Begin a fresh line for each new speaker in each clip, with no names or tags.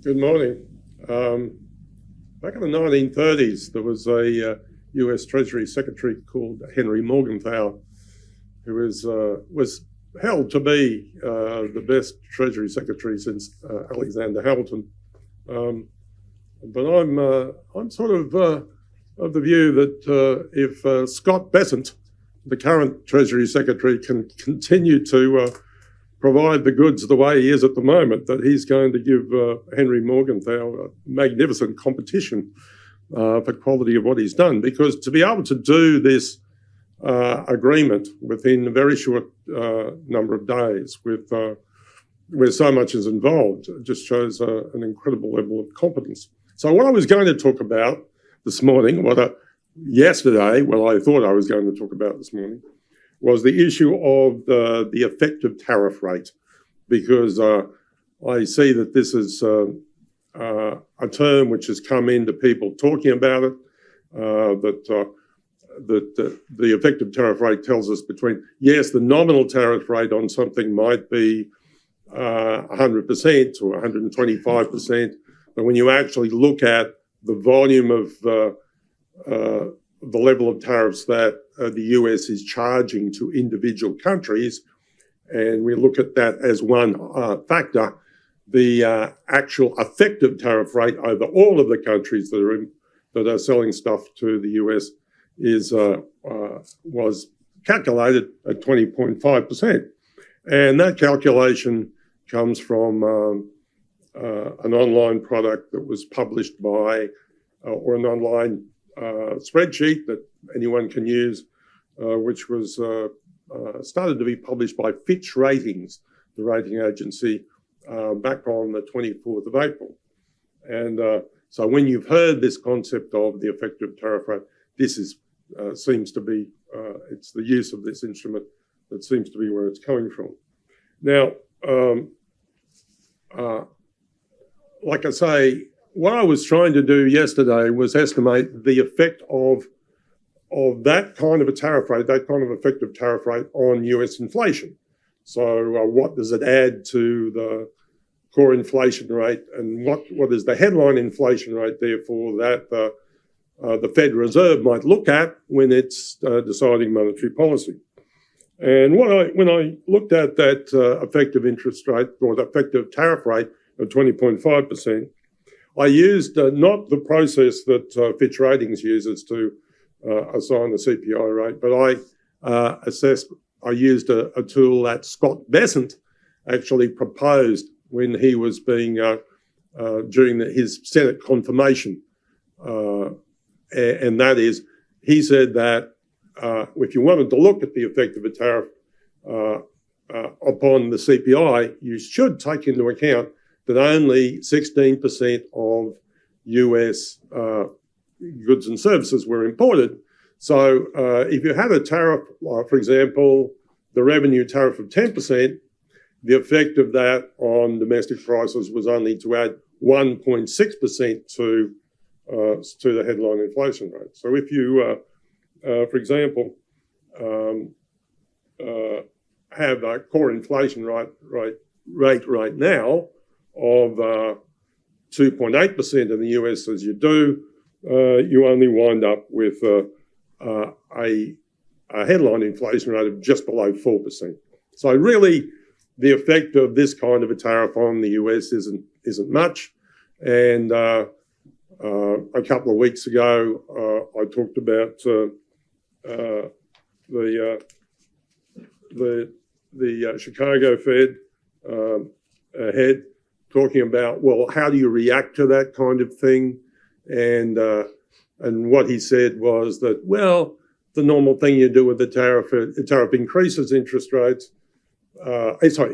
Good morning. Back in the 1930s, there was a US Treasury Secretary called Henry Morganthau, who was held to be the best Treasury Secretary since Alexander Hamilton. But I'm sort of the view that if Scott Bessent, the current Treasury Secretary, can continue to provide the goods the way he is at the moment, that he's going to give Henry Morganthau a magnificent competition for quality of what he's done. Because to be able to do this agreement within a very short number of days, with where so much is involved, just shows an incredible level of competence. So what I was going to talk about this morning, what I thought I was going to talk about this morning, was the issue of the effective tariff rate, because I see that this is a term which has come into people talking about it, that the effective tariff rate tells us between, yes, the nominal tariff rate on something might be 100% or 125%, but when you actually look at the volume of the level of tariffs that the US is charging to individual countries, and we look at that as one factor, the actual effective tariff rate over all of the countries that are selling stuff to the US was calculated at 20.5%. And that calculation comes from an online product that was published by, or an online spreadsheet that anyone can use, which was started to be published by Fitch Ratings, the rating agency, back on the 24th of April. And so when you've heard this concept of the effective tariff rate, this is seems to be, it's the use of this instrument that seems to be where it's coming from. Now, like I say, what I was trying to do yesterday was estimate the effect of that kind of a tariff rate, that kind of effective tariff rate on US inflation. So what does it add to the core inflation rate, and what is the headline inflation rate, therefore, that the Fed Reserve might look at when it's deciding monetary policy. And when I looked at that effective interest rate, or the effective tariff rate of 20.5%, I used not the process that Fitch Ratings uses to assign the CPI rate, but I used a tool that Scott Bessent actually proposed when he was being, during his Senate confirmation. And that is, he said that if you wanted to look at the effect of a tariff upon the CPI, you should take into account that only 16% of US goods and services were imported. So if you had a tariff, for example, the revenue tariff of 10%, the effect of that on domestic prices was only to add 1.6% to the headline inflation rate. So if you, for example, have a core inflation rate right now of 2.8% in the US, as you do, you only wind up with a headline inflation rate of just below 4%. So really, the effect of this kind of a tariff on the US isn't much. And a couple of weeks ago, I talked about the Chicago Fed head talking about, well, how do you react to that kind of thing? And what he said was that, well, the normal thing you do with the tariff increases interest rates,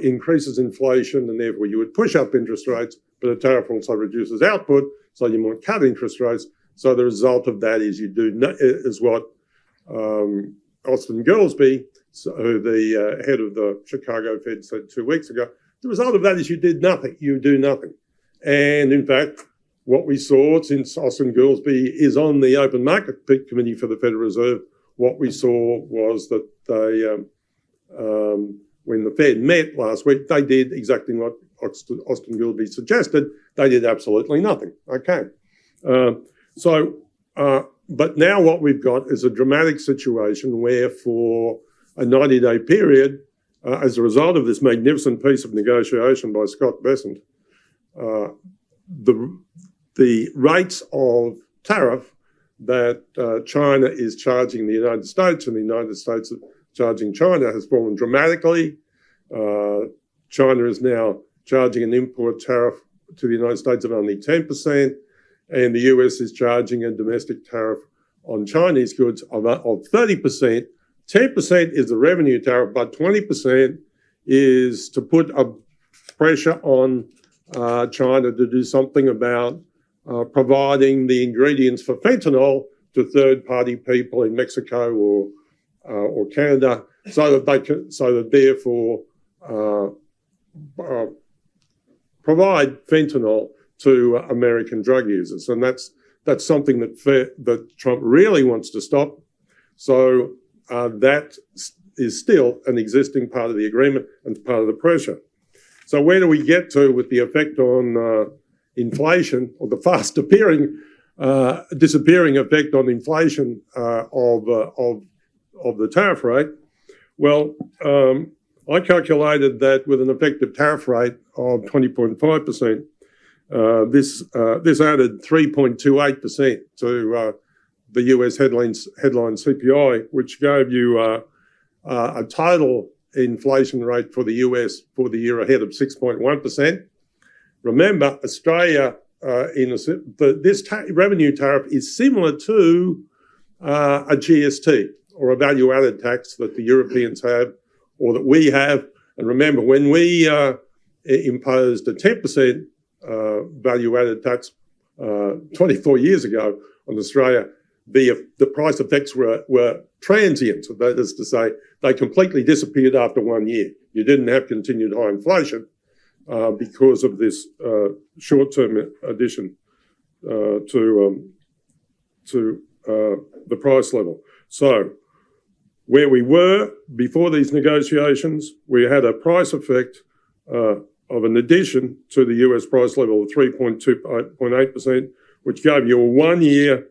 increases inflation, and therefore you would push up interest rates, but a tariff also reduces output, so you might cut interest rates. So the result of that is is what Austin Goolsbee, the head of the Chicago Fed, said 2 weeks ago. The result of that is you do nothing. And in fact, what we saw, since Austin Goolsbee is on the Open Market Committee for the Federal Reserve, what we saw was that they, when the Fed met last week, they did exactly what Austin Goolsbee suggested. they did absolutely nothing. Okay. But now what we've got is a dramatic situation where for a 90-day period, as a result of this magnificent piece of negotiation by Scott Bessent, the rates of tariff that China is charging the United States and the United States charging China has fallen dramatically. China is now charging an import tariff to the United States of only 10%, and the US is charging a domestic tariff on Chinese goods of 30%. 10% is the revenue tariff, but 20% is to put a pressure on China to do something about providing the ingredients for fentanyl to third-party people in Mexico or Canada, so that therefore provide fentanyl to American drug users, and that's something that Trump really wants to stop. So that is still an existing part of the agreement and part of the pressure. So where do we get to with the effect on inflation, or the fast disappearing effect on inflation of the tariff rate? Well, I calculated that with an effective tariff rate of 20.5%, this added 3.28% to the US headline CPI, which gave you a total inflation rate for the US for the year ahead of 6.1%. Remember, Australia, this revenue tariff is similar to a GST, or a value-added tax that the Europeans have, or that we have. And remember, when we imposed a 10% value-added tax 24 years ago on Australia, the price effects were transient. That is to say, they completely disappeared after 1 year. You didn't have continued high inflation because of this short-term addition to the price level. So where we were before these negotiations, we had a price effect of an addition to the US price level of 3.8%, which gave you a 1 year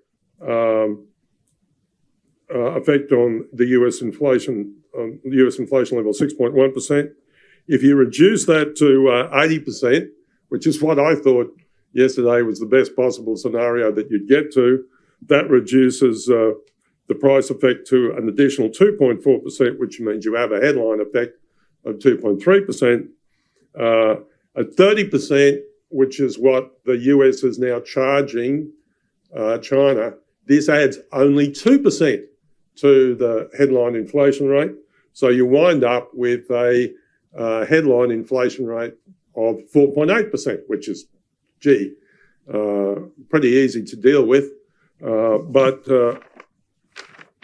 effect on the US inflation level, 6.1%. If you reduce that to 80%, which is what I thought yesterday was the best possible scenario that you'd get to, that reduces the price effect to an additional 2.4%, which means you have a headline effect of 2.3%. At 30%, which is what the US is now charging China, this adds only 2% to the headline inflation rate. So you wind up with a headline inflation rate of 4.8%, which is, pretty easy to deal with. But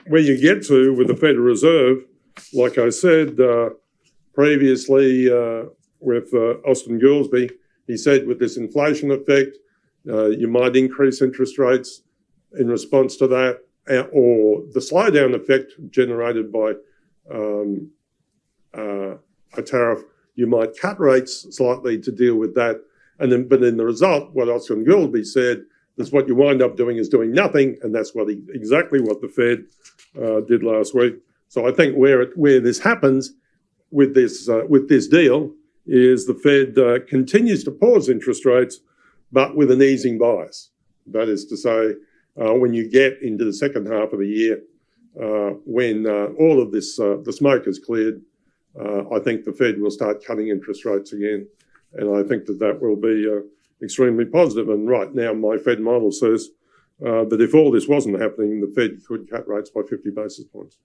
where you get to with the Federal Reserve, like I said previously with Austin Goolsbee, he said with this inflation effect, you might increase interest rates in response to that, or the slowdown effect generated by a tariff, you might cut rates slightly to deal with that. And then, but in the result, what Austin Goolsbee said is what you wind up doing is doing nothing, and that's exactly what the Fed did last week. So I think where this happens with this deal is the Fed continues to pause interest rates, but with an easing bias. That is to say, when you get into the second half of the year, when all of this the smoke is cleared, I think the Fed will start cutting interest rates again, and I think that will be extremely positive. And right now, my Fed model says that if all this wasn't happening, the Fed could cut rates by 50 basis points.